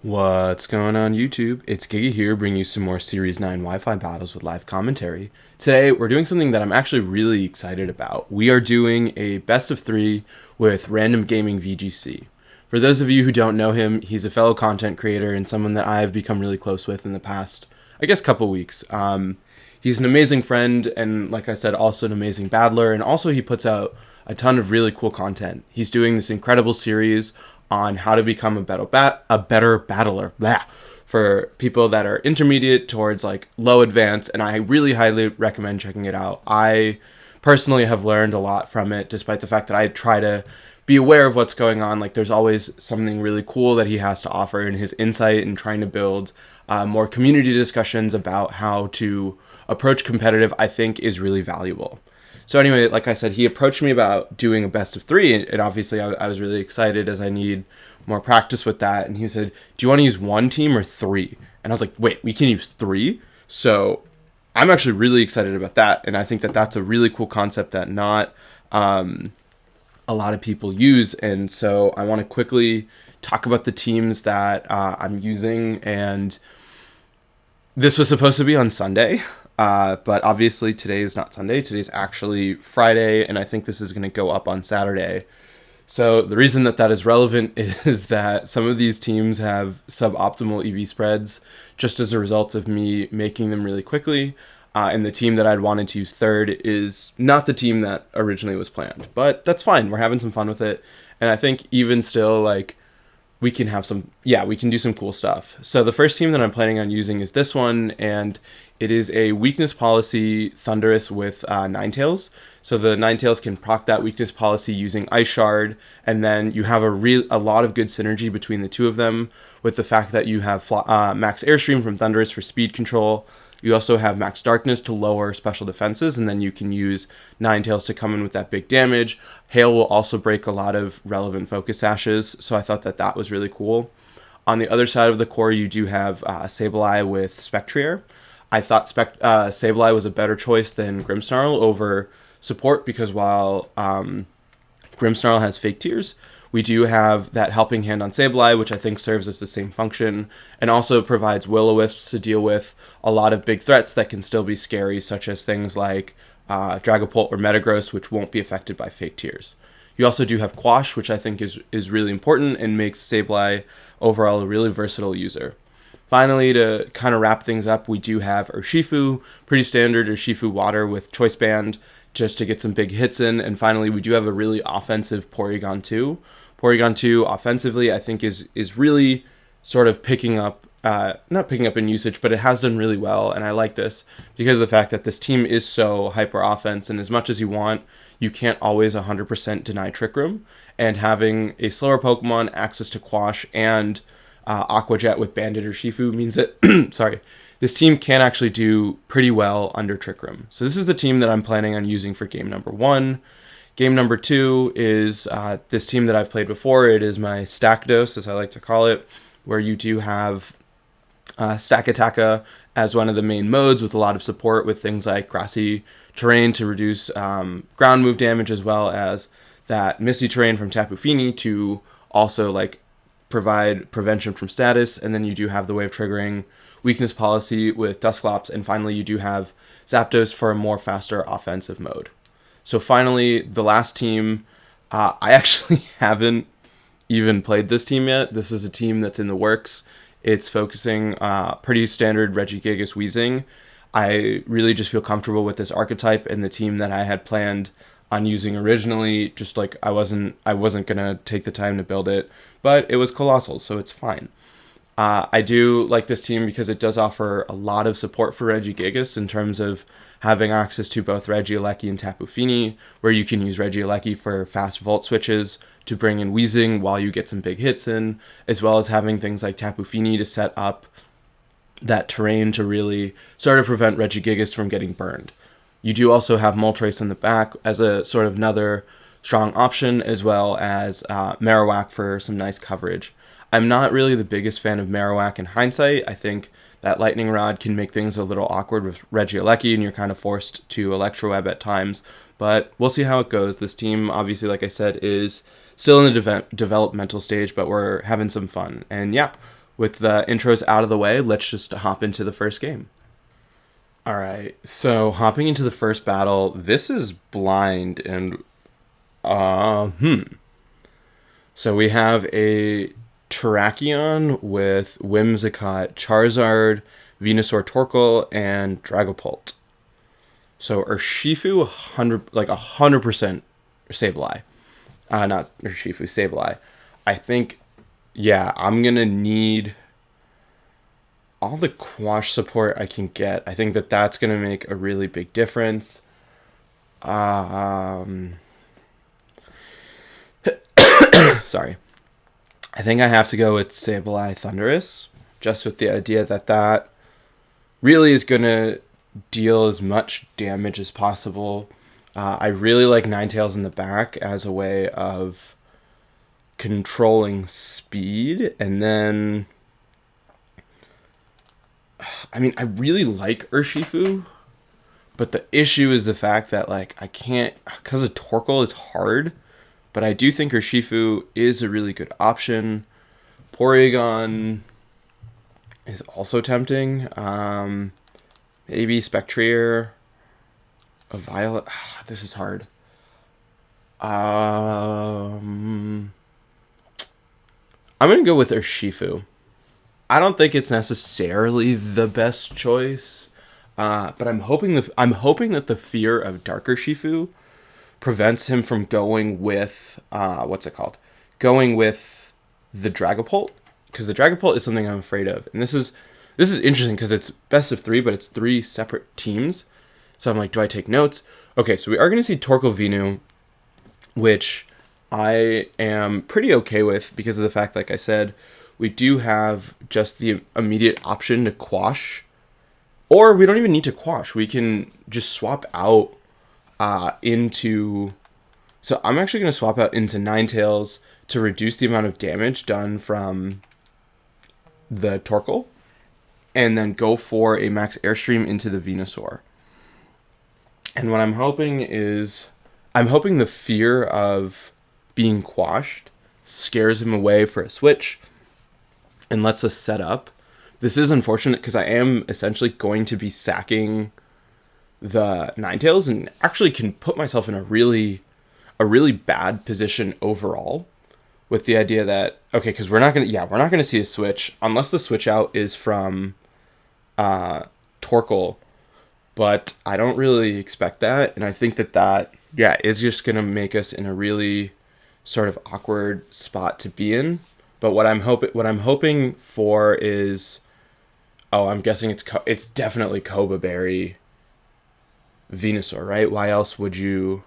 What's going on YouTube? It's Giga here bringing you some more Series 9 Wi-Fi battles with live commentary. Today we're doing something that I'm actually really excited about. We are doing a best of 3 with RandomGaming VGC. For those of you who don't know him, he's a fellow content creator and someone that I've become really close with in the past, couple weeks. He's an amazing friend and, like I said, also an amazing battler, and also he puts out a ton of really cool content. He's doing this incredible series on how to become a better battler for people that are intermediate towards like low advanced, and I really highly recommend checking it out. I personally have learned a lot from it, despite the fact that I try to be aware of what's going on. Like, there's always something really cool that he has to offer, and his insight in trying to build more community discussions about how to approach competitive, I think, is really valuable. So anyway, like I said, he approached me about doing a best of 3, and obviously I was really excited as I need more practice with that. And he said, do you want to use 1 team or 3? And I was like, wait, we can use 3? So I'm actually really excited about that, and I think that that's a really cool concept that not a lot of people use. And so I want to quickly talk about the teams that I'm using. And this was supposed to be on Sunday. But obviously today is not Sunday. Today's actually Friday, and I think this is going to go up on Saturday. So the reason that that is relevant is that some of these teams have suboptimal EV spreads just as a result of me making them really quickly. And the team that I'd wanted to use third is not the team that originally was planned. But that's fine. We're having some fun with it. And I think even still, like, we can do some cool stuff. So the first team that I'm planning on using is this one, and it is a weakness policy Thunderous with Ninetales. So the Ninetales can proc that weakness policy using Ice Shard, and then you have a lot of good synergy between the two of them, with the fact that you have Max Airstream from Thunderous for speed control. You also have Max Darkness to lower special defenses, and then you can use Ninetales to come in with that big damage. Hail will also break a lot of relevant focus sashes, so I thought that that was really cool. On the other side of the core, you do have Sableye with Spectrier. I thought Sableye was a better choice than Grimmsnarl over support, because while Grimmsnarl has fake tears, we do have that helping hand on Sableye, which I think serves as the same function, and also provides Will-O-Wisps to deal with a lot of big threats that can still be scary, such as things like Dragapult or Metagross, which won't be affected by fake tears. You also do have Quash, which I think is really important and makes Sableye overall a really versatile user. Finally, to kind of wrap things up, we do have Urshifu, pretty standard Urshifu water with Choice Band, just to get some big hits in. And finally, we do have a really offensive Porygon 2. Porygon 2 offensively, I think, is really sort of picking up, not picking up in usage, but it has done really well. And I like this because of the fact that this team is so hyper offense, and as much as you want, you can't always 100% deny Trick Room. And having a slower Pokemon, access to Quash, and Aqua Jet with Bandit Urshifu means that, this team can actually do pretty well under Trick Room. So this is the team that I'm planning on using for game number 1. Game number 2 is this team that I've played before. It is my Stack Dose, as I like to call it, where you do have Stack Attacka as one of the main modes, with a lot of support with things like Grassy Terrain to reduce ground move damage, as well as that Misty Terrain from Tapu Fini to also like provide prevention from status. And then you do have the way of triggering weakness policy with Dusclops, and finally you do have Zapdos for a more faster offensive mode. So finally, the last team, I actually haven't even played this team yet. This is a team that's in the works. It's focusing pretty standard Regigigas Weezing. I really just feel comfortable with this archetype and the team that I had planned on using originally. Just like I wasn't gonna take the time to build it, but it was colossal, so it's fine. I do like this team because it does offer a lot of support for Regigigas in terms of having access to both Regieleki and Tapu Fini, where you can use Regieleki for fast Volt switches to bring in Weezing while you get some big hits in, as well as having things like Tapu Fini to set up that terrain to really sort of prevent Regigigas from getting burned. You do also have Moltres in the back as a sort of another strong option, as well as Marowak for some nice coverage. I'm not really the biggest fan of Marowak in hindsight. I think that Lightning Rod can make things a little awkward with Regieleki, and you're kind of forced to Electroweb at times. But we'll see how it goes. This team, obviously, like I said, is still in the developmental stage, but we're having some fun. And yeah, with the intros out of the way, let's just hop into the first game. All right, so hopping into the first battle, this is blind and So we have a Terrakion with Whimsicott, Charizard, Venusaur, Torkoal, and Dragapult. So Urshifu, 100% Sableye. Not Urshifu, Sableye. I think, yeah, I'm going to need all the Quash support I can get. I think that that's going to make a really big difference. Sorry. I think I have to go with Sableye Thundurus, just with the idea that that really is going to deal as much damage as possible. I really like Ninetales in the back as a way of controlling speed. And then, I mean, I really like Urshifu, but the issue is the fact that, like, I can't, because of Torkoal, it's hard. But I do think Urshifu is a really good option. Porygon is also tempting. Maybe Spectrier. A Violet. This is hard. I'm going to go with Urshifu. I don't think it's necessarily the best choice. But I'm hoping that the fear of Dark Urshifu prevents him from going with going with the Dragapult, because the Dragapult is something I'm afraid of. And this is interesting because it's best of 3, but it's 3 separate teams. So I'm like, do I take notes? Okay, so we are going to see Torkoal Venu, which I am pretty okay with because of the fact, like I said, we do have just the immediate option to Quash, or we don't even need to Quash. We can just swap out into... So I'm actually going to swap out into Ninetales to reduce the amount of damage done from the Torkoal, and then go for a max Airstream into the Venusaur. And what I'm hoping is, I'm hoping the fear of being quashed scares him away for a switch and lets us set up. This is unfortunate because I am essentially going to be sacking the Ninetales and actually can put myself in a really bad position overall, with the idea that, okay, because we're not gonna see a switch unless the switch out is from Torkoal, but I don't really expect that, and I think that is just gonna make us in a really sort of awkward spot to be in. But what I'm hoping for is, I'm guessing it's definitely Koba Berry Venusaur, right? Why else would you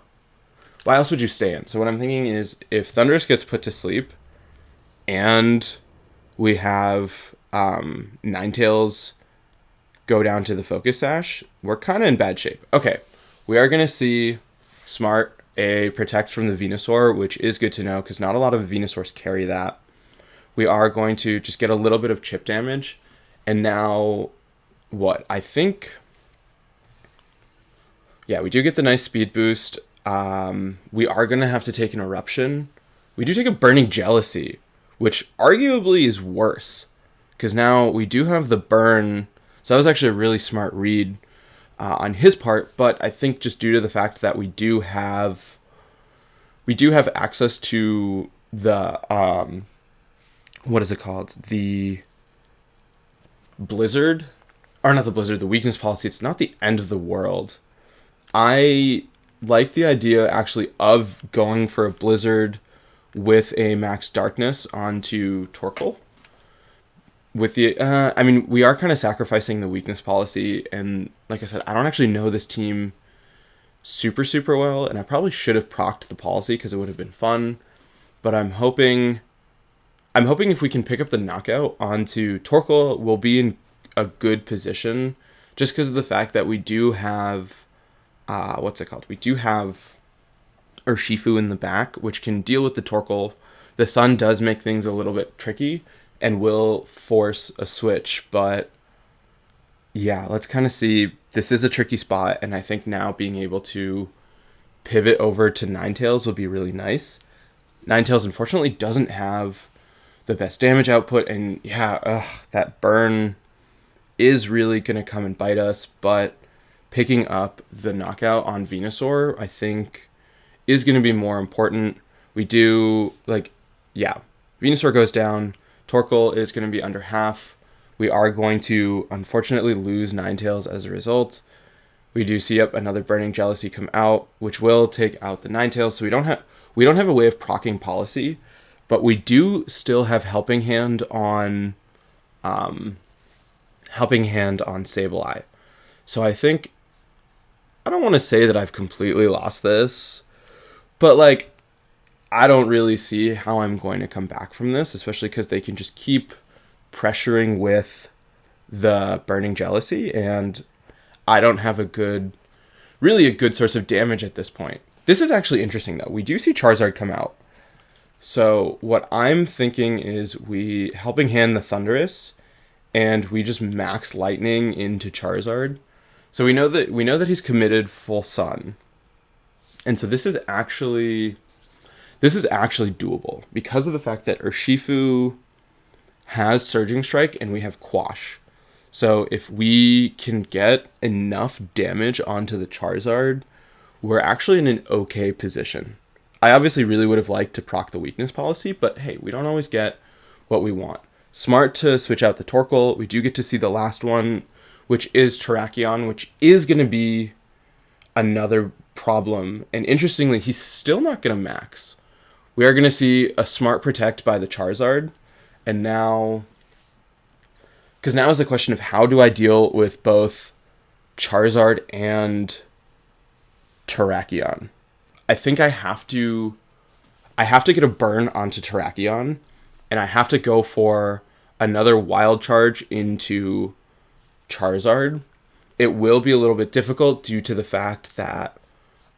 stay in? So what I'm thinking is, if Thundurus gets put to sleep and we have Ninetales go down to the Focus Sash, we're kind of in bad shape. Okay, we are going to see Smart a Protect from the Venusaur, which is good to know because not a lot of Venusaurs carry that. We are going to just get a little bit of chip damage. And now, I think... Yeah, we do get the nice speed boost. We are going to have to take an Eruption. We do take a Burning Jealousy, which arguably is worse, because now we do have the burn. So that was actually a really smart read on his part, but I think just due to the fact that we do have access to the what is it called? The Blizzard, or not the Blizzard, the weakness policy. It's not the end of the world. I like the idea actually of going for a Blizzard with a max Darkness onto Torkoal. With the, we are kind of sacrificing the weakness policy, and like I said, I don't actually know this team super well, and I probably should have procced the policy because it would have been fun. But I'm hoping if we can pick up the knockout onto Torkoal, we'll be in a good position, just because of the fact that we do have, we do have Urshifu in the back, which can deal with the Torkoal. The Sun does make things a little bit tricky and will force a switch, but yeah, let's kind of see. This is a tricky spot, and I think now being able to pivot over to Ninetales will be really nice. Ninetales, unfortunately, doesn't have the best damage output. And yeah, that burn is really going to come and bite us. But picking up the knockout on Venusaur, I think, is going to be more important. We do, like, yeah, Venusaur goes down. Torkoal is going to be under half. We are going to, unfortunately, lose Ninetales as a result. We do see up another Burning Jealousy come out, which will take out the Ninetales. So we don't have a way of proccing Policy, but we do still have Helping Hand on Sableye. So I think, I don't want to say that I've completely lost this, but like, I don't really see how I'm going to come back from this, especially because they can just keep pressuring with the Burning Jealousy, and I don't have a good source of damage at this point. This is actually interesting, though. We do see Charizard come out. So what I'm thinking is we Helping Hand the Thundurus, and we just max Lightning into Charizard. So we know that he's committed full Sun. And so this is actually doable because of the fact that Urshifu has Surging Strike and we have Quash. So if we can get enough damage onto the Charizard, we're actually in an okay position. I obviously really would have liked to proc the Weakness Policy, but hey, we don't always get what we want. Smart to switch out the Torkoal. We do get to see the last one, which is Terrakion, which is going to be another problem. And interestingly, he's still not going to max. We are going to see a Smart Protect by the Charizard. And now, because now is the question of how do I deal with both Charizard and Terrakion? I think I have to get a burn onto Terrakion, and I have to go for another Wild Charge into Charizard. It will be a little bit difficult due to the fact that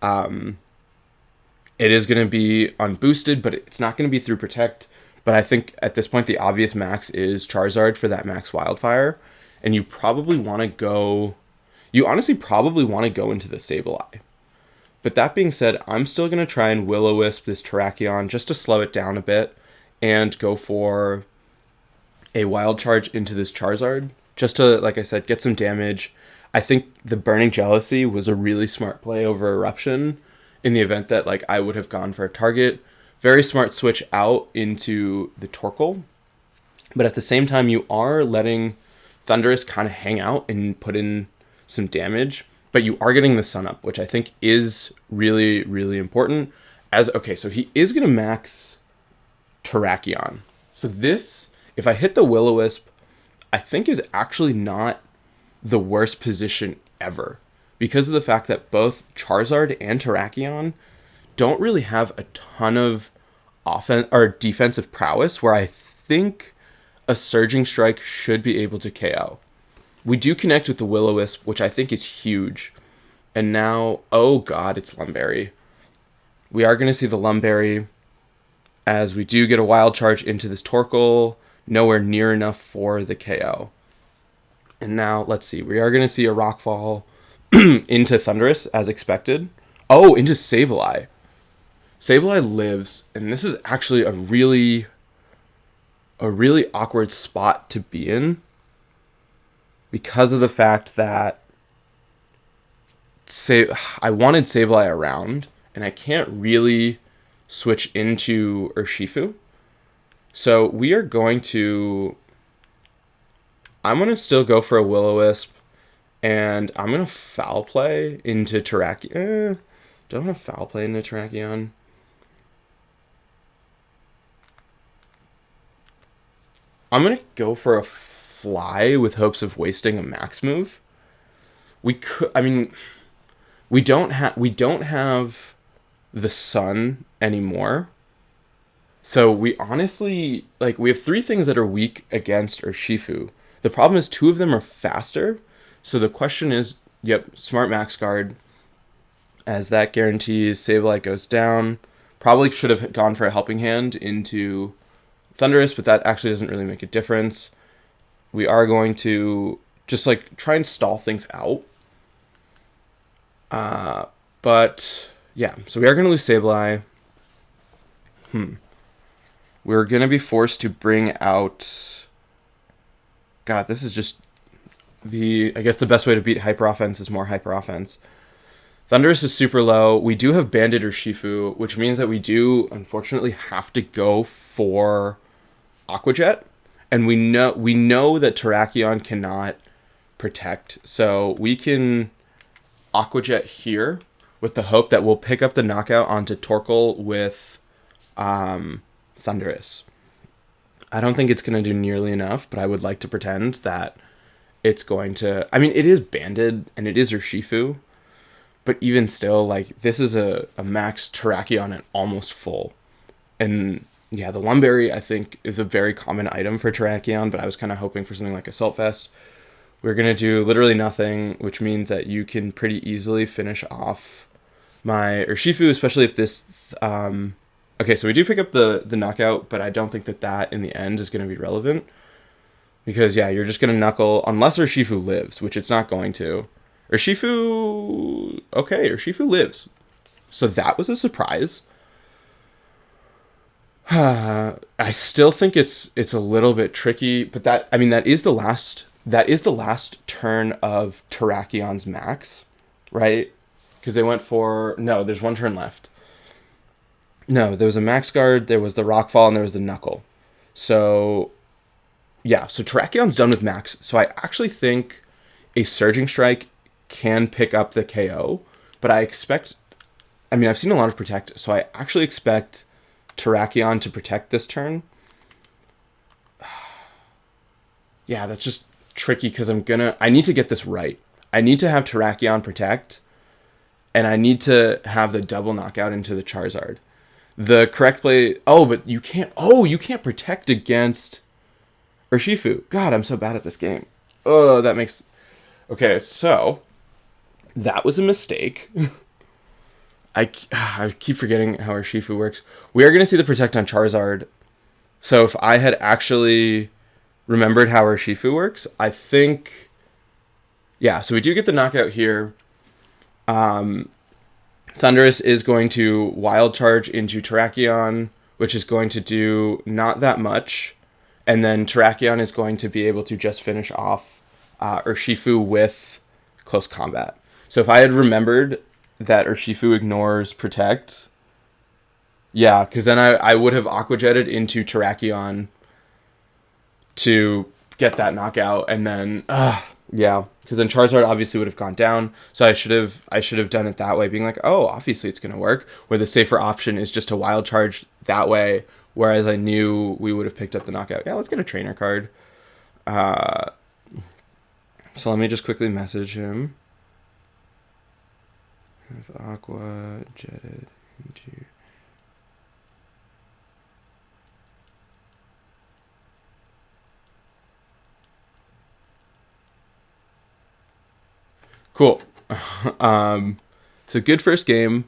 it is going to be unboosted, but it's not going to be through Protect. But I think at this point, the obvious max is Charizard for that max Wildfire. And you probably want to go... You honestly probably want to go into the Sableye. But that being said, I'm still going to try and Will-O-Wisp this Terrakion just to slow it down a bit. And go for a Wild Charge into this Charizard. Just to, like I said, get some damage. I think the Burning Jealousy was a really smart play over Eruption. In the event that like I would have gone for a target. Very smart switch out into the Torkoal. But at the same time, you are letting Thundurus kind of hang out and put in some damage. But you are getting the Sun Up, which I think is really, really important. Okay, so he is going to max Terrakion. So this, if I hit the Will-O-Wisp, I think is actually not the worst position ever. Because of the fact that both Charizard and Terrakion don't really have a ton of offense or defensive prowess, where I think a Surging Strike should be able to KO. We do connect with the Will-O-Wisp, which I think is huge. And now, oh god, it's Lumberry. We are going to see the Lumberry as we do get a Wild Charge into this Torkoal, nowhere near enough for the KO. And now, let's see, we are going to see a Rockfall into Thundurus, as expected. Oh, into Sableye. Sableye lives, and this is actually a really awkward spot to be in. Because of the fact that I wanted Sableye around, and I can't really switch into Urshifu. So we are going to... I'm going to still go for a Will-O-Wisp. And I'm going to Foul Play into Terrakion. Don't want to Foul Play into Terrakion. I'm going to go for a Fly with hopes of wasting a max move. We could, I mean, we don't have the Sun anymore. So we honestly, like, we have 3 things that are weak against Urshifu. The problem is 2 of them are faster. So the question is, yep, Smart Max Guard, as that guarantees Sableye goes down. Probably should have gone for a Helping Hand into Thundurus, but that actually doesn't really make a difference. We are going to just like try and stall things out. But yeah, so we are going to lose Sableye. we're going to be forced to bring out... God, this is just I guess the best way to beat hyper offense is more hyper offense. Thunderous is super low. We do have Bandit or Shifu, which means that we do unfortunately have to go for Aqua Jet. And we know that Terrakion cannot protect. So we can Aqua Jet here with the hope that we'll pick up the knockout onto Torkoal with Thunderous. I don't think it's going to do nearly enough, but I would like to pretend that it's going to... I mean, it is Banded, and it is Urshifu, but even still, like, this is a max Terrakion at almost full. And, yeah, the Lumberry, I think, is a very common item for Terrakion, but I was kind of hoping for something like Assault Vest. We're going to do literally nothing, which means that you can pretty easily finish off my Urshifu, especially if this... Okay, so we do pick up the knockout, but I don't think that in the end is going to be relevant. Because, yeah, you're just going to knuckle, unless Urshifu lives, which it's not going to. Urshifu... Okay, Urshifu lives. So that was a surprise. I still think it's a little bit tricky, but that is the last turn of Terrakion's max, right? Because they went for... No, there's one turn left. No, there was a Max Guard, there was the Rockfall, and there was the Knuckle. So, yeah, so Terrakion's done with Max. So I actually think a Surging Strike can pick up the KO, but I expect... I mean, I've seen a lot of Protect, so I actually expect Terrakion to protect this turn. Yeah, that's just tricky because I need to get this right. I need to have Terrakion protect, and I need to have the double knockout into the Charizard. The correct play... Oh, but you can't... Oh, you can't protect against Urshifu. God, I'm so bad at this game. Oh, that makes... Okay, so... That was a mistake. I keep forgetting how Urshifu works. We are going to see the protect on Charizard. So if I had actually remembered how Urshifu works, I think... Yeah, so we do get the knockout here. Thunderous is going to Wild Charge into Terrakion, which is going to do not that much. And then Terrakion is going to be able to just finish off Urshifu with Close Combat. So if I had remembered that Urshifu ignores Protect... Yeah, because then I would have Aqua Jetted into Terrakion to get that knockout, and then... yeah, because then Charizard obviously would have gone down, so I should have done it that way, being like, oh, obviously it's going to work, where the safer option is just to Wild Charge that way, whereas I knew we would have picked up the knockout. Yeah, let's get a trainer card. So let me just quickly message him. Have Aqua Jetted into... Cool. So good first game.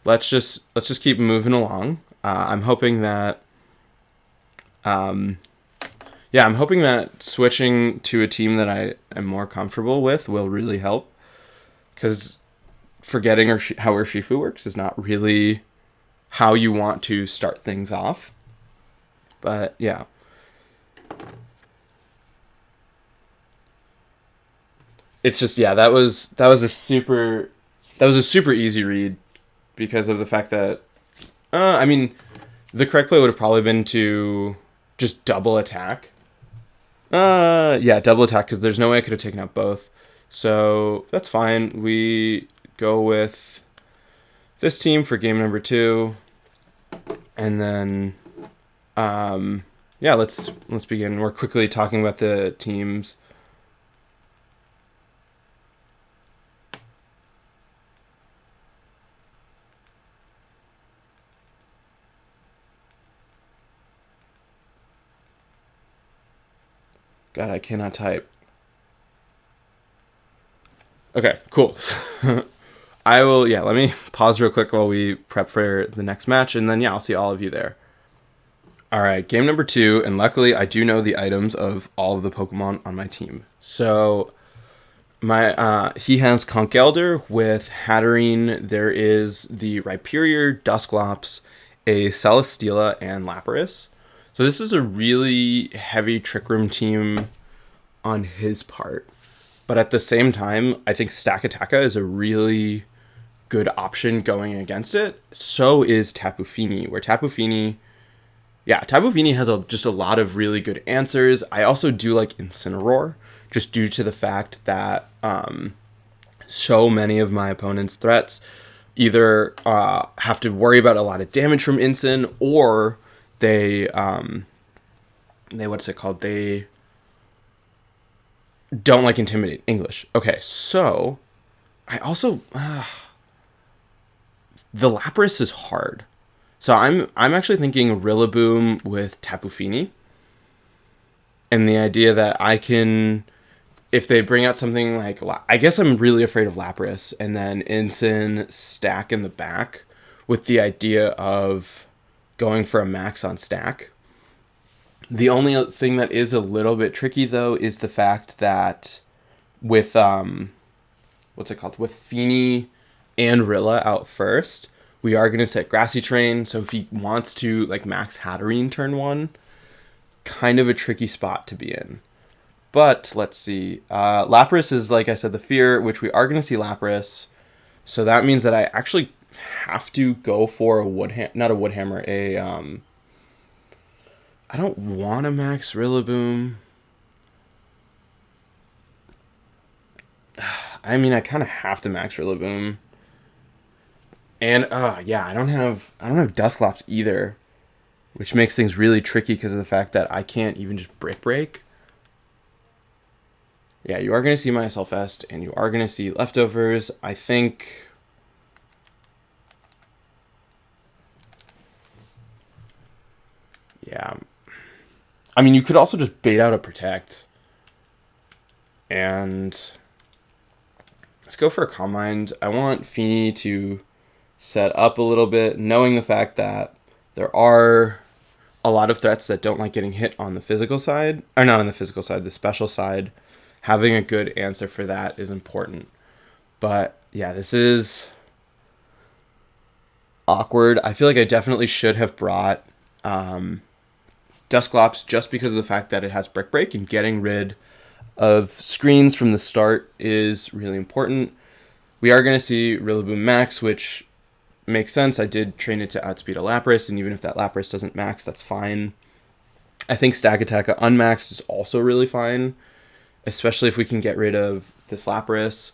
Let's just keep moving along. I'm hoping that I'm hoping that switching to a team that I am more comfortable with will really help, because forgetting how Urshifu works is not really how you want to start things off. But yeah. It's just, yeah, that was a super easy read because of the fact that I mean, the correct play would have probably been to just double attack. Yeah, double attack, because there's no way I could have taken out both. So that's fine. We go with this team for game number 2. And then yeah, let's begin. We're quickly talking about the teams. God, I cannot type. Okay, cool. I will, yeah, let me pause real quick while we prep for the next match, and then, yeah, I'll see all of you there. All right, game number 2, and luckily I do know the items of all of the Pokemon on my team. So, he has Conkeldurr with Hatterene. There is the Rhyperior, Dusclops, a Celesteela, and Lapras. So this is a really heavy Trick Room team on his part. But at the same time, I think Stack Attacka is a really good option going against it. So is Tapu Fini, where Tapu Fini has just a lot of really good answers. I also do like Incineroar, just due to the fact that so many of my opponent's threats either have to worry about a lot of damage from Incin, or they what's it called? They don't like Intimidate. English. Okay, so I also the Lapras is hard. So I'm actually thinking Rillaboom with Tapu Fini. And the idea that I can, if they bring out something like, I guess I'm really afraid of Lapras, and then Incin stack in the back with the idea of going for a max on stack. The only thing that is a little bit tricky, though, is the fact that with, with Fini and Rilla out first, we are going to set Grassy Terrain, so if he wants to, like, max Hatterene turn 1, kind of a tricky spot to be in. But, let's see. Lapras is, like I said, the fear, which we are going to see Lapras, so that means that I actually have to go for I don't want to max Rillaboom. I mean, I kind of have to max Rillaboom. And yeah, I don't have Dusclops either, which makes things really tricky because of the fact that I can't even just Brick Break. Yeah, you are going to see my Selfest, and you are going to see Leftovers. I think yeah. I mean, you could also just bait out a Protect. And let's go for a Calm Mind. I want Fini to set up a little bit, knowing the fact that there are a lot of threats that don't like getting hit on the physical side. Or not on the physical side, the special side. Having a good answer for that is important. But yeah, this is awkward. I feel like I definitely should have brought Dusclops just because of the fact that it has Brick Break, and getting rid of screens from the start is really important. We are going to see Rillaboom max, which makes sense. I did train it to outspeed a Lapras, and even if that Lapras doesn't max, that's fine. I think Stack Attacka unmaxed is also really fine, especially if we can get rid of this Lapras.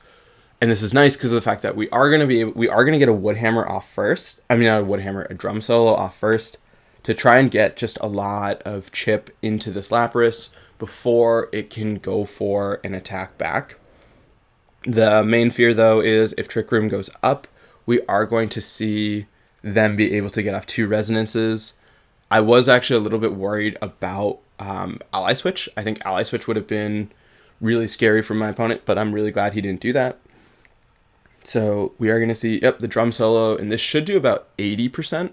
And this is nice because of the fact that we are going to get a Wood Hammer off first. I mean, not a Wood Hammer, a Drum Solo off first, to try and get just a lot of chip into this Lapras before it can go for an attack back. The main fear, though, is if Trick Room goes up, we are going to see them be able to get off 2 Resonances. I was actually a little bit worried about Ally Switch. I think Ally Switch would have been really scary for my opponent, but I'm really glad he didn't do that. So we are going to see, the Drum Solo, and this should do about 80%.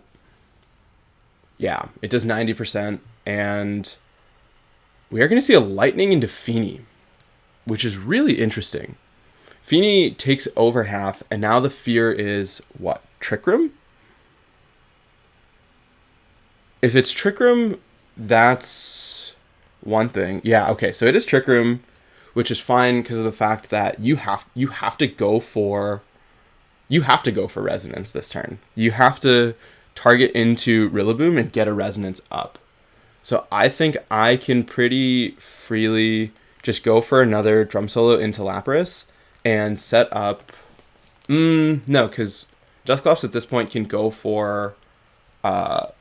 Yeah, it does 90%, and we are going to see a Lightning into Fini, which is really interesting. Fini takes over half, and now the fear is, what, Trick Room? If it's Trick Room, that's one thing. Yeah, okay, so it is Trick Room, which is fine because of the fact that you have to go for Resonance this turn. You have to target into Rillaboom and get a Resonance up. So I think I can pretty freely just go for another Drum Solo into Lapras and set up... no, because Dusclops at this point can go for... the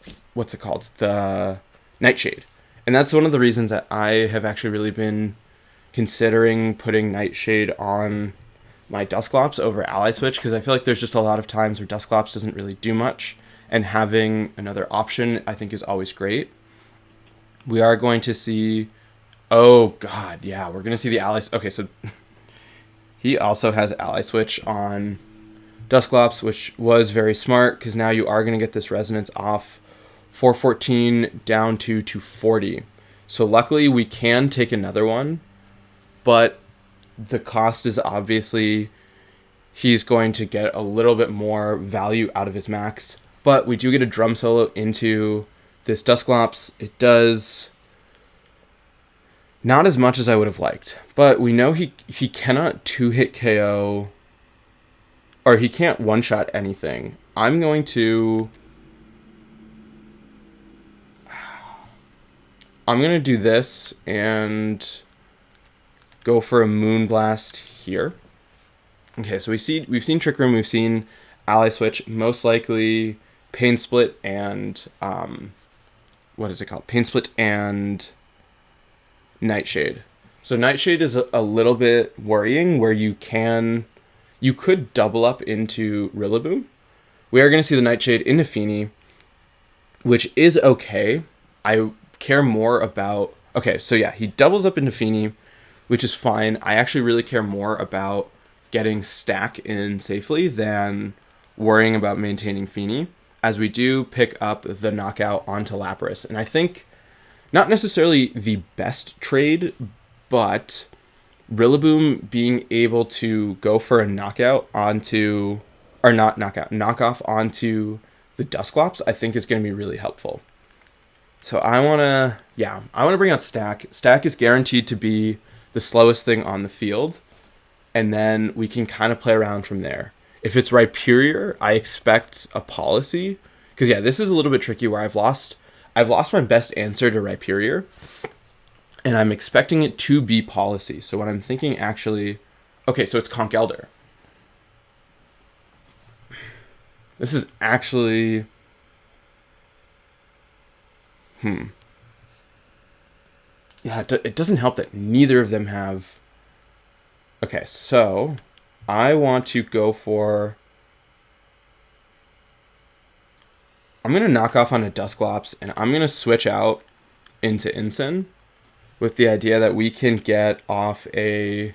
Nightshade. And that's one of the reasons that I have actually really been considering putting Nightshade on my Dusclops over Ally Switch, because I feel like there's just a lot of times where Dusclops doesn't really do much, and having another option I think is always great. We are going to see... Oh, God, yeah, we're going to see the Ally... Okay, so he also has Ally Switch on Dusclops, which was very smart, because now you are going to get this Resonance off 414 down to 240. So luckily we can take another one, but the cost is obviously he's going to get a little bit more value out of his max. But we do get a Drum Solo into this Dusclops, it does not as much as I would have liked. But we know he cannot 2-hit KO, or he can't one-shot anything. I'm going to do this and go for a Moonblast here. Okay, so we've seen Trick Room, we've seen Ally Switch, most likely Pain Split and what is it called? Pain Split and Nightshade. So Nightshade is a little bit worrying, where you could double up into Rillaboom. We are going to see the Nightshade into Feeny, which is okay. I care more about... Okay, so yeah, he doubles up into Feeny, which is fine. I actually really care more about getting Stack in safely than worrying about maintaining Feeny, as we do pick up the knockout onto Lapras. And I think not necessarily the best trade, but Rillaboom being able to go for a knockout onto... Or not knockout, knockoff onto the Dusclops, I think is going to be really helpful. So I want to bring out Stack. Stack is guaranteed to be the slowest thing on the field, and then we can kind of play around from there. If it's Rhyperior, I expect a Policy, because yeah, this is a little bit tricky where I've lost my best answer to Rhyperior, and I'm expecting it to be Policy. So what I'm thinking actually, okay, so it's Conch Elder. This is actually, yeah, it doesn't help that neither of them have... Okay, so I want to go for... I'm going to knock off on a Dusclops, and I'm going to switch out into Incin with the idea that we can get off an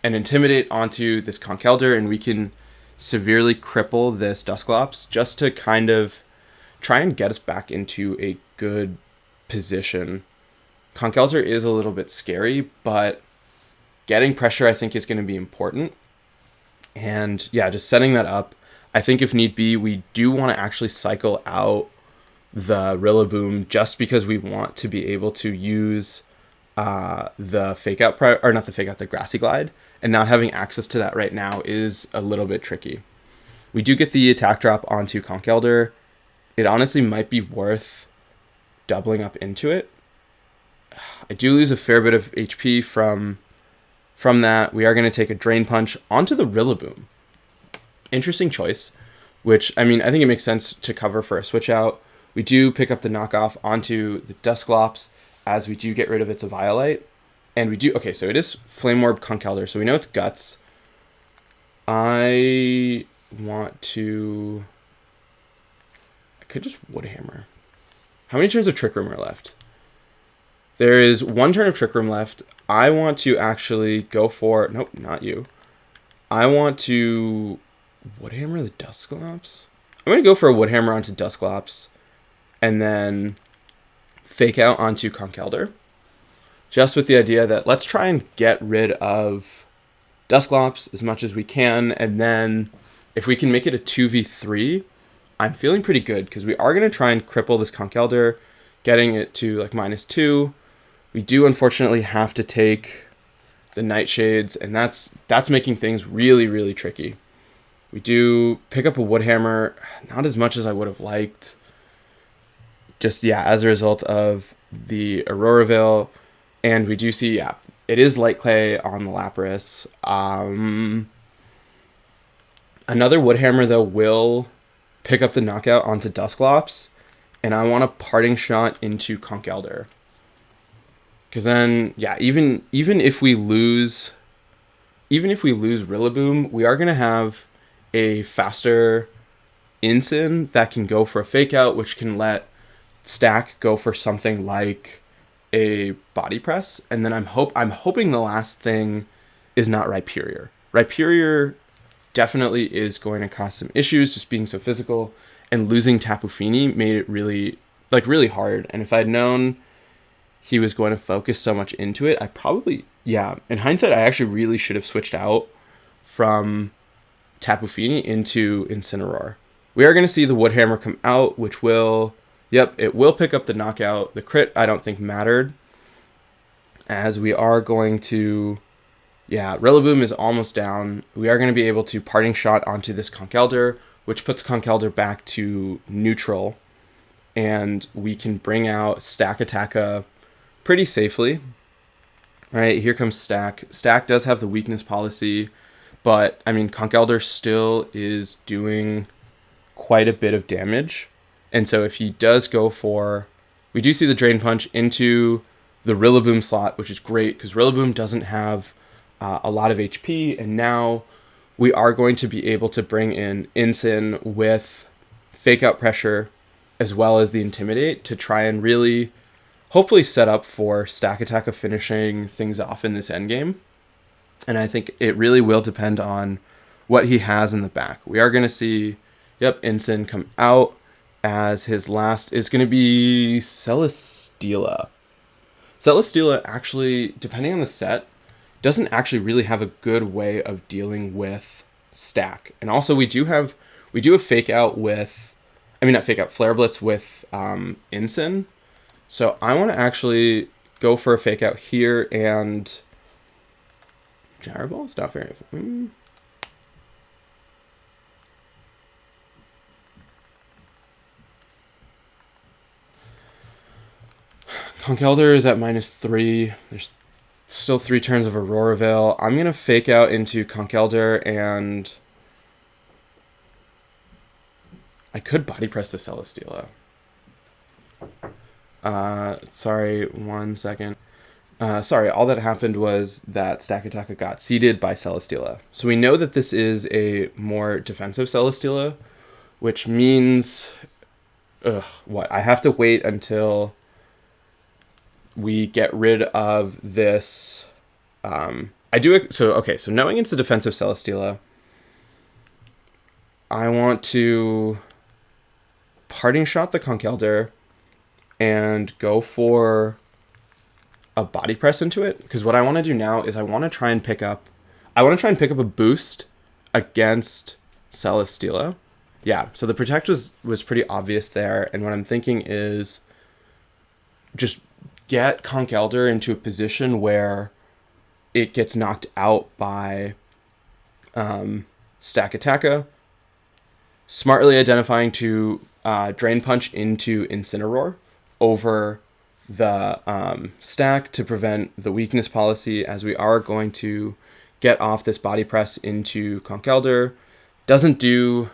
Intimidate onto this Conch Elder, and we can severely cripple this Dusclops just to kind of try and get us back into a good position. Conch Elder is a little bit scary, but getting pressure I think is going to be important. And yeah, just setting that up. I think if need be, we do want to actually cycle out the Rillaboom just because we want to be able to use the Fake Out, or not the Fake Out, the Grassy Glide. And not having access to that right now is a little bit tricky. We do get the attack drop onto Conch Elder. It honestly might be worth doubling up into it. I do lose a fair bit of HP from that. We are going to take a Drain Punch onto the Rillaboom. Interesting choice, which, I mean, I think it makes sense to cover for a switch out. We do pick up the knockoff onto the Dusclops as we do get rid of its Eviolite. And we do... Okay, so it is Flame Orb Conch Elder, so we know it's Guts. I want to... I could just Woodhammer. How many turns of Trick Room are left? There is one turn of Trick Room left. I want to actually go for... Nope, not you. I want to Woodhammer the Dusclops. I'm going to go for a Woodhammer onto Dusclops. And then Fake Out onto Conch Elder. Just with the idea that let's try and get rid of Dusclops as much as we can. And then if we can make it a 2v3, I'm feeling pretty good. Because we are going to try and cripple this Conch Elder, getting it to like -2. We do unfortunately have to take the Nightshades. And that's making things really, really tricky. We do pick up a Woodhammer. Not as much as I would have liked. Just, yeah, as a result of the Aurora Veil. And we do see, yeah, it is Light Clay on the Lapras. Another Woodhammer, though, will pick up the knockout onto Dusclops. And I want a Parting Shot into Conch Elder. Because then, yeah, even if we lose Rillaboom, we are going to have a faster Incin that can go for a Fake Out, which can let Stack go for something like a Body Press. And then I'm hoping the last thing is not Rhyperior. Rhyperior definitely is going to cause some issues just being so physical, and losing Tapu Fini made it really hard. And if I'd known he was going to focus so much into it, I probably, yeah, in hindsight, I actually really should have switched out from Tapu Fini into Incineroar. We are going to see the Woodhammer come out, which will Yep, it will pick up the knockout. The crit I don't think mattered, as we are going to... Yeah, Rillaboom is almost down. We are going to be able to Parting Shot onto this Conch Elder, which puts Conch Elder back to neutral. And we can bring out Stack Attacka pretty safely. All right, here comes Stack. Stack does have the weakness policy, but, I mean, Conch Elder still is doing quite a bit of damage. And so if he does go for... We do see the Drain Punch into the Rillaboom slot, which is great, because Rillaboom doesn't have a lot of HP, and now we are going to be able to bring in Incin with Fake Out Pressure, as well as the Intimidate, to try and really hopefully set up for Stack Attack of finishing things off in this endgame. And I think it really will depend on what he has in the back. We are going to see, yep, Incin come out, as his last is going to be Celesteela. Celesteela actually, depending on the set, doesn't actually really have a good way of dealing with Stack. And also we do have Fake Out with, I mean not Fake Out, Flare Blitz with Incin. So I want to actually go for a Fake Out here, and Gyro Ball is not very... Conch Elder is at -3. There's still 3 turns of Aurora Veil. I'm going to Fake Out into Conch Elder, and I could Body Press the Celesteela. Sorry, 1 second. Sorry, all that happened was that Stack Attack got seeded by Celesteela. So we know that this is a more defensive Celesteela, which means... what? I have to wait until we get rid of this... So knowing it's a defensive Celesteela, I want to Parting Shot the Conch Elder and go for a Body Press into it, because what I want to do now is I want to try and pick up a boost against Celesteela. Yeah, so the Protect was pretty obvious there, and what I'm thinking is just get Conch Elder into a position where it gets knocked out by Stack Attacka, smartly identifying to Drain Punch into Incineroar over the Stack to prevent the weakness policy, as we are going to get off this Body Press into Conch Elder. Doesn't do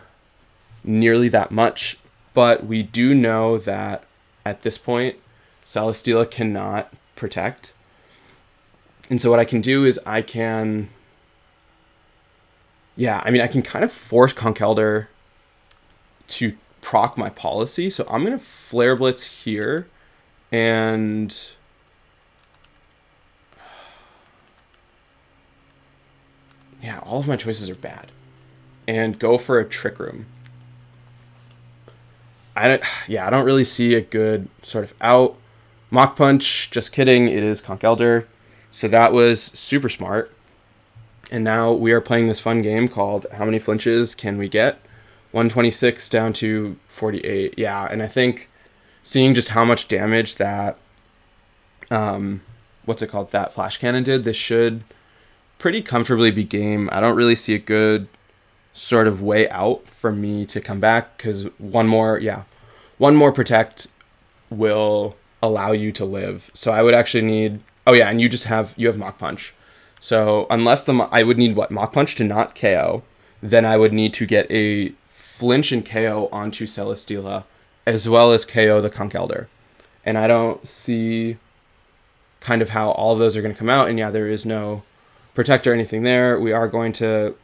nearly that much, but we do know that at this point Celesteela cannot protect. And so what I can do is I can kind of force Conch Elder to proc my policy. So I'm going to Flare Blitz here, and yeah, all of my choices are bad, and go for a Trick Room. I don't really see a good sort of out. Mach Punch, just kidding, it is Conch Elder. So that was super smart. And now we are playing this fun game called How Many Flinches Can We Get? 126 down to 48. Yeah, and I think seeing just how much damage that, that Flash Cannon did, this should pretty comfortably be game. I don't really see a good sort of way out for me to come back, because one more Protect will allow you to live. So I would actually need... Oh yeah, and you have Mach Punch. So unless I would need Mach Punch to not KO, then I would need to get a flinch and KO onto Celesteela, as well as KO the Conch Elder. And I don't see kind of how all of those are going to come out. And yeah, there is no Protect or anything there. We are going to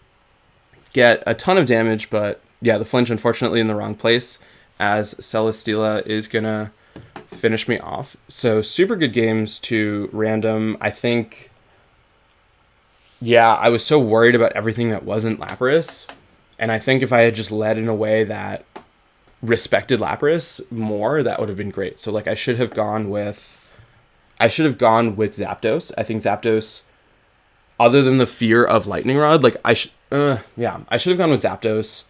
get a ton of damage, but yeah, the flinch unfortunately in the wrong place, as Celesteela is going to finish me off. So super good games to Random. I think, yeah, I was so worried about everything that wasn't Lapras, and I think if I had just led in a way that respected Lapras more, that would have been great. So like I should have gone with Zapdos. I think Zapdos, other than the fear of Lightning Rod, I should have gone with Zapdos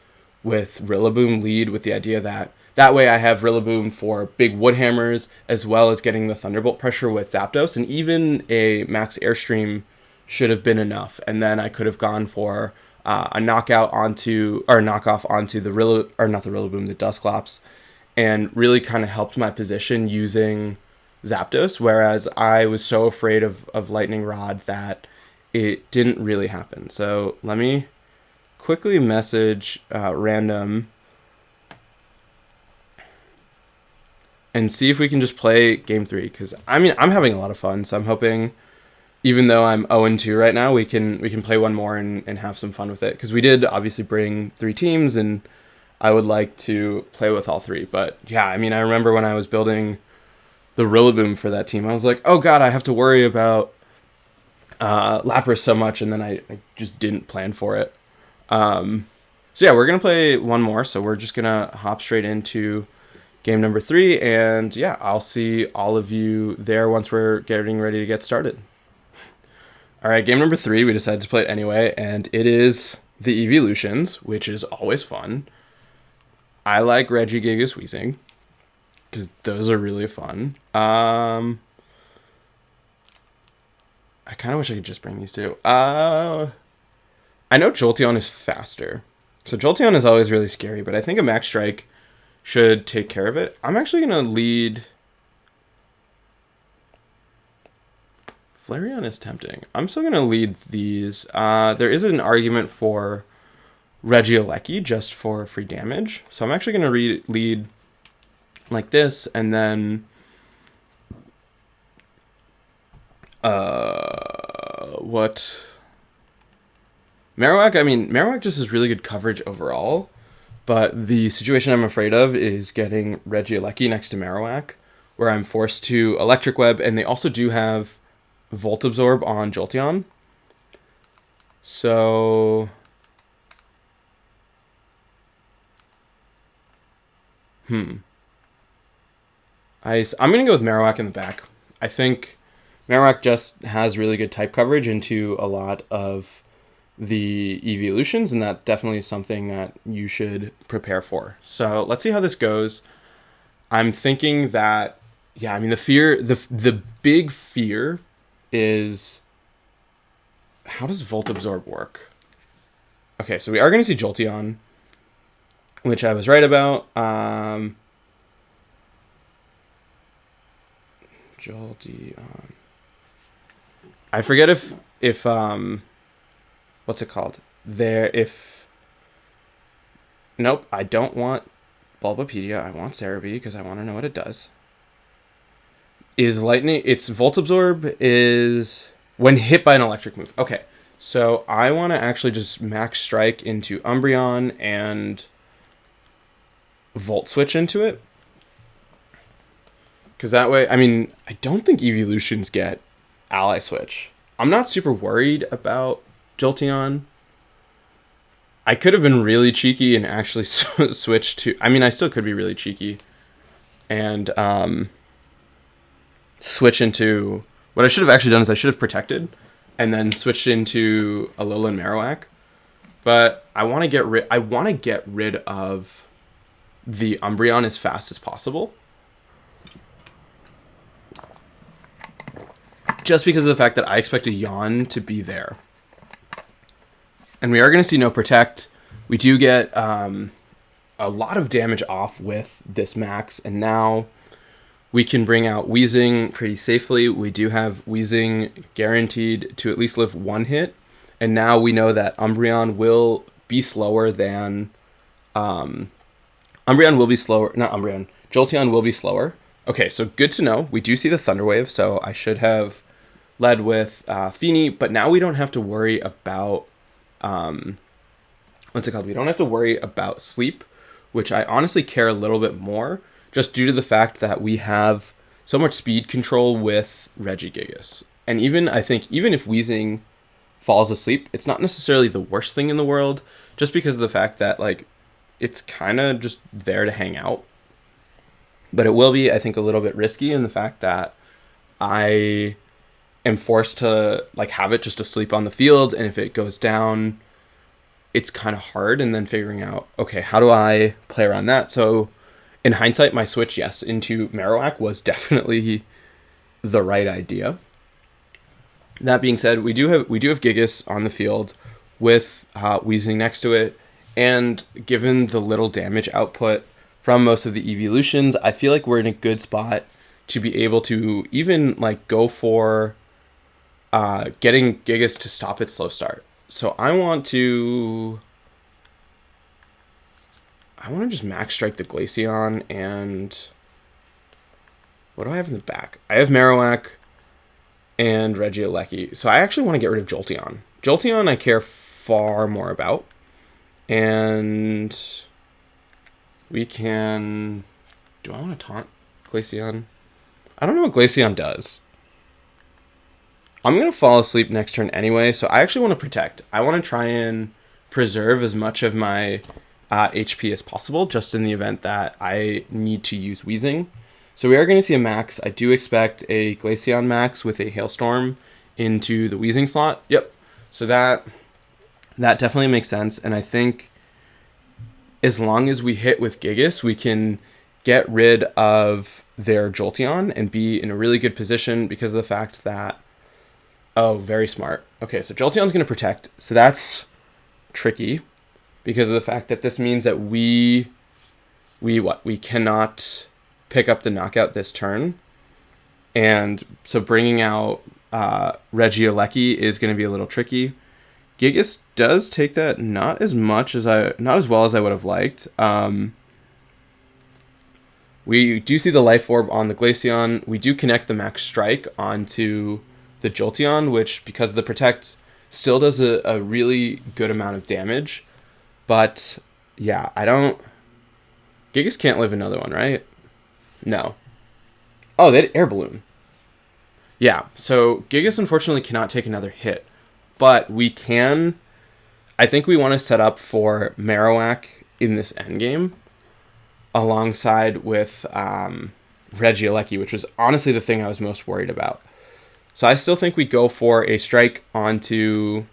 with Rillaboom lead, with the idea that That way I have Rillaboom for big wood hammers, as well as getting the Thunderbolt pressure with Zapdos, and even a Max Airstream should have been enough. And then I could have gone for a knockout onto, or knockoff onto the not the Rillaboom, the Dusclops, and really kind of helped my position using Zapdos, whereas I was so afraid of Lightning Rod that it didn't really happen. So let me quickly message Random and see if we can just play game 3, because I mean, I'm having a lot of fun, so I'm hoping, even though I'm 0-2 right now, we can play one more and have some fun with it, because we did obviously bring 3 teams, and I would like to play with all 3. But yeah, I mean, I remember when I was building the Rillaboom for that team, I was like, oh god, I have to worry about Lapras so much, and then I just didn't plan for it. So yeah, we're going to play one more, so we're just going to hop straight into game number 3, and yeah, I'll see all of you there once we're getting ready to get started. Alright, game number 3, we decided to play it anyway, and it is the Evolutions, which is always fun. I like Regigigas Weezing, because those are really fun. I kind of wish I could just bring these two. I know Jolteon is faster, so Jolteon is always really scary, but I think a Max Strike should take care of it. I'm actually going to lead... Flareon is tempting. I'm still going to lead these. There is an argument for Regieleki just for free damage. So I'm actually going to lead like this, and then... what... Marowak, I mean, Marowak just has really good coverage overall. But the situation I'm afraid of is getting Regieleki next to Marowak, where I'm forced to Electric Web, and they also do have Volt Absorb on Jolteon. So... I'm going to go with Marowak in the back. I think Marowak just has really good type coverage into a lot of the Evolutions, and that definitely is something that you should prepare for. So let's see how this goes. I'm thinking that, yeah, I mean, the big fear is, how does Volt Absorb work? Okay, so we are going to see Jolteon, which I was right about. Jolteon. I forget if what's it called? Nope, I don't want Bulbapedia. I want Cerebi because I want to know what it does. Is Lightning... Its Volt Absorb is when hit by an electric move. Okay, so I want to actually just Max Strike into Umbreon and Volt Switch into it. Because that way... I mean, I don't think Evolutions get Ally Switch. I'm not super worried about Jolteon. I could have been really cheeky and actually switched to... I mean, I still could be really cheeky. And switch into... What I should have actually done is I should have protected and then switched into Alolan Marowak. But I want to get rid of the Umbreon as fast as possible. Just because of the fact that I expect a Yawn to be there. And we are going to see no Protect. We do get a lot of damage off with this Max. And now we can bring out Weezing pretty safely. We do have Weezing guaranteed to at least live one hit. And now we know that Umbreon will be slower than... Jolteon will be slower. Okay, so good to know. We do see the Thunder Wave, so I should have led with Feeny. But now we don't have to worry about... what's it called? We don't have to worry about sleep, which I honestly care a little bit more, just due to the fact that we have so much speed control with Regigigas. And I think even if Weezing falls asleep, it's not necessarily the worst thing in the world, just because of the fact that, like, it's kind of just there to hang out. But it will be, I think, a little bit risky in the fact that I am forced to, like, have it just asleep on the field, and if it goes down, it's kind of hard, and then figuring out, okay, how do I play around that? So In hindsight, my switch, yes, into Marowak was definitely the right idea. That being said, we do have Gigas on the field with Weezing next to it, and given the little damage output from most of the evolutions, I feel like we're in a good spot to be able to even like go for getting Gigas to stop its slow start. So I want to just max strike the Glaceon, and what do I have in the back? I have Marowak and Regieleki. So I actually want to get rid of Jolteon. Jolteon I care far more about. And we can... Do I want to taunt Glaceon? I don't know what Glaceon does. I'm going to fall asleep next turn anyway, so I actually want to protect. I want to try and preserve as much of my HP as possible, just in the event that I need to use Weezing. So we are going to see a max. I do expect a Glaceon max with a Hailstorm into the Weezing slot. Yep. So that definitely makes sense. And I think as long as we hit with Gigas, we can get rid of their Jolteon and be in a really good position because of the fact that... Oh, very smart. Okay, so Jolteon's going to protect. So that's tricky because of the fact that this means that we cannot pick up the knockout this turn. And so bringing out Regieleki is going to be a little tricky. Gigas does take that not as well as I would have liked. We do see the Life Orb on the Glaceon. We do connect the Max Strike onto the Jolteon, which, because of the Protect, still does a really good amount of damage. But, yeah, Gigas can't live another one, right? No. Oh, they had Air Balloon. Yeah, so Gigas unfortunately cannot take another hit. But we can... I think we want to set up for Marowak in this endgame alongside with Regieleki, which was honestly the thing I was most worried about. So I still think we go for a strike onto...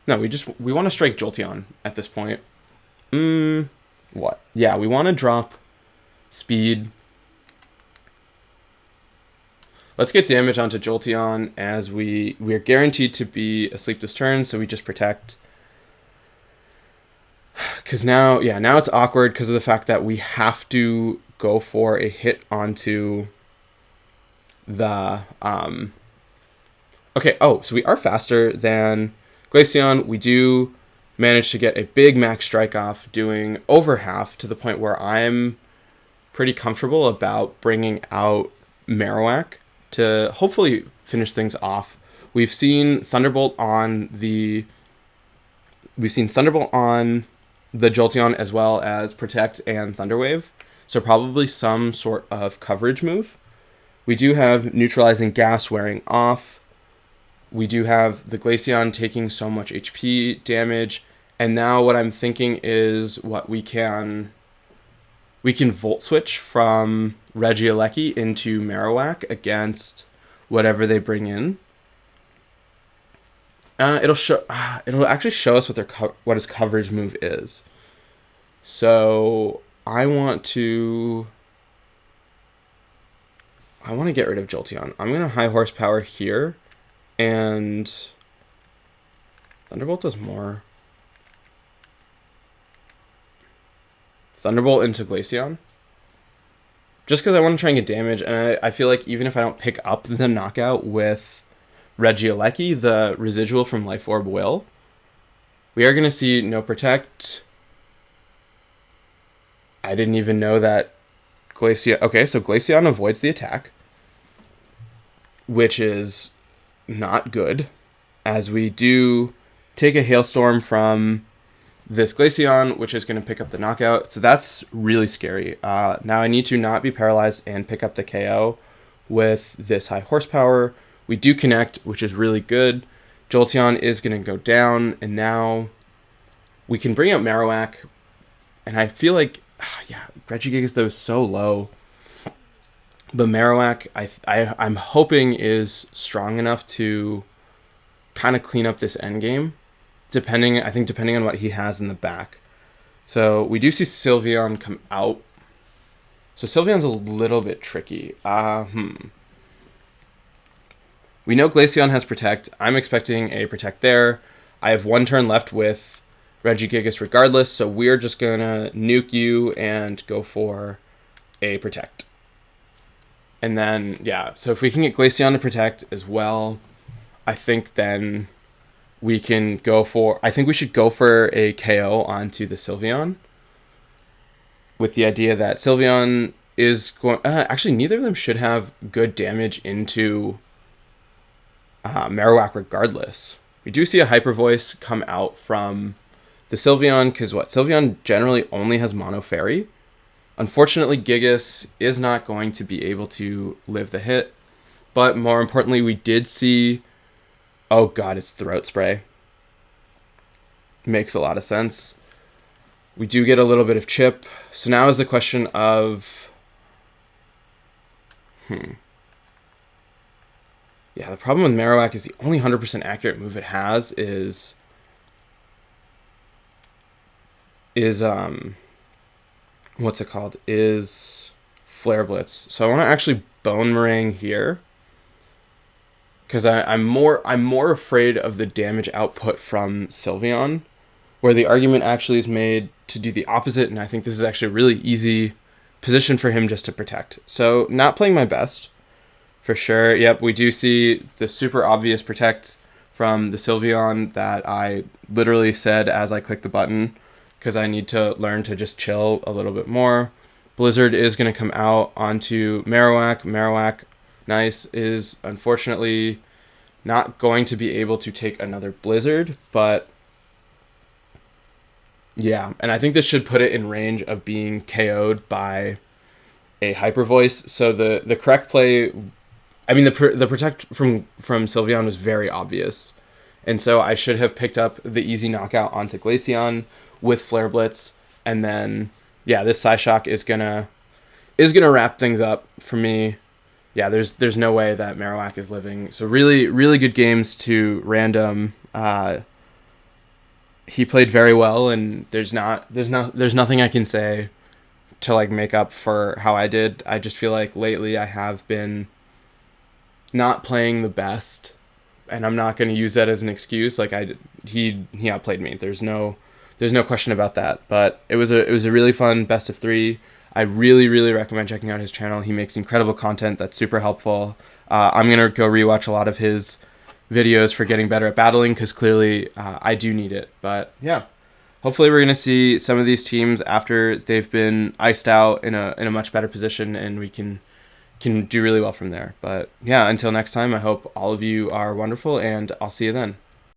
No, we want to strike Jolteon at this point. What? Yeah, we want to drop speed. Let's get damage onto Jolteon as we are guaranteed to be asleep this turn, so we just protect. Because now it's awkward because of the fact that we have to go for a hit onto the... Okay, so we are faster than Glaceon. We do manage to get a big max strike off, doing over half to the point where I'm pretty comfortable about bringing out Marowak to hopefully finish things off. We've seen Thunderbolt on the Jolteon as well as Protect and Thunderwave, so probably some sort of coverage move. We do have Neutralizing Gas wearing off. We do have the Glaceon taking so much HP damage, and now what I'm thinking is we can Volt Switch from Regieleki into Marowak against whatever they bring in. It'll actually show us what his coverage move is. So I want to get rid of Jolteon. I'm going to high horsepower here, and Thunderbolt does more. Thunderbolt into Glaceon. Just because I want to try and get damage, and I feel like even if I don't pick up the knockout with Regieleki, the residual from Life Orb will. We are going to see no Protect. I didn't even know that Glaceon... Okay, so Glaceon avoids the attack, which is not good, as we do take a Hailstorm from this Glaceon, which is going to pick up the knockout. So that's really scary. Now I need to not be paralyzed and pick up the KO with this high horsepower. We do connect, which is really good. Jolteon is going to go down, and now we can bring out Marowak. And I feel like, Regigigas though is so low. But Marowak, I'm hoping is strong enough to kind of clean up this endgame. Depending on what he has in the back. So we do see Sylveon come out. So Sylveon's a little bit tricky. We know Glaceon has Protect. I'm expecting a Protect there. I have 1 turn left with Regigigas regardless, so we're just going to nuke you and go for a Protect. And then, yeah, so if we can get Glaceon to Protect as well, I think then we can go for... I think we should go for a KO onto the Sylveon, with the idea that Sylveon is going... actually, neither of them should have good damage into Marowak regardless. We do see a Hyper Voice come out from the Sylveon, because Sylveon generally only has Mono Fairy. Unfortunately, Gigas is not going to be able to live the hit, but more importantly, we did see... Oh god, it's Throat Spray. Makes a lot of sense. We do get a little bit of chip, so now is the question of... Yeah, the problem with Marowak is the only 100% accurate move it has is what's it called? Is Flare Blitz. So I want to actually Bone Meringue here, because I'm more afraid of the damage output from Sylveon, where the argument actually is made to do the opposite, and I think this is actually a really easy position for him just to Protect. So not playing my best, for sure. Yep, we do see the super obvious Protect from the Sylveon that I literally said as I clicked the button, because I need to learn to just chill a little bit more. Blizzard is going to come out onto Marowak. Marowak, nice, is unfortunately not going to be able to take another Blizzard, but yeah, and I think this should put it in range of being KO'd by a Hyper Voice. So the correct play... I mean, the Protect from Sylveon was very obvious, and so I should have picked up the easy knockout onto Glaceon with Flare Blitz, and then yeah, this Psyshock is gonna wrap things up for me. Yeah, there's no way that Marowak is living. So really good games to Random. He played very well, and there's nothing I can say to like make up for how I did. I just feel like lately I have been not playing the best, and I'm not going to use that as an excuse. Like he outplayed me. There's no question about that. But it was a really fun best of 3. I really recommend checking out his channel. He makes incredible content that's super helpful. I'm gonna go rewatch a lot of his videos for getting better at battling, because clearly I do need it. But yeah, hopefully we're gonna see some of these teams after they've been iced out in a much better position, and we can do really well from there. But yeah, until next time, I hope all of you are wonderful, and I'll see you then.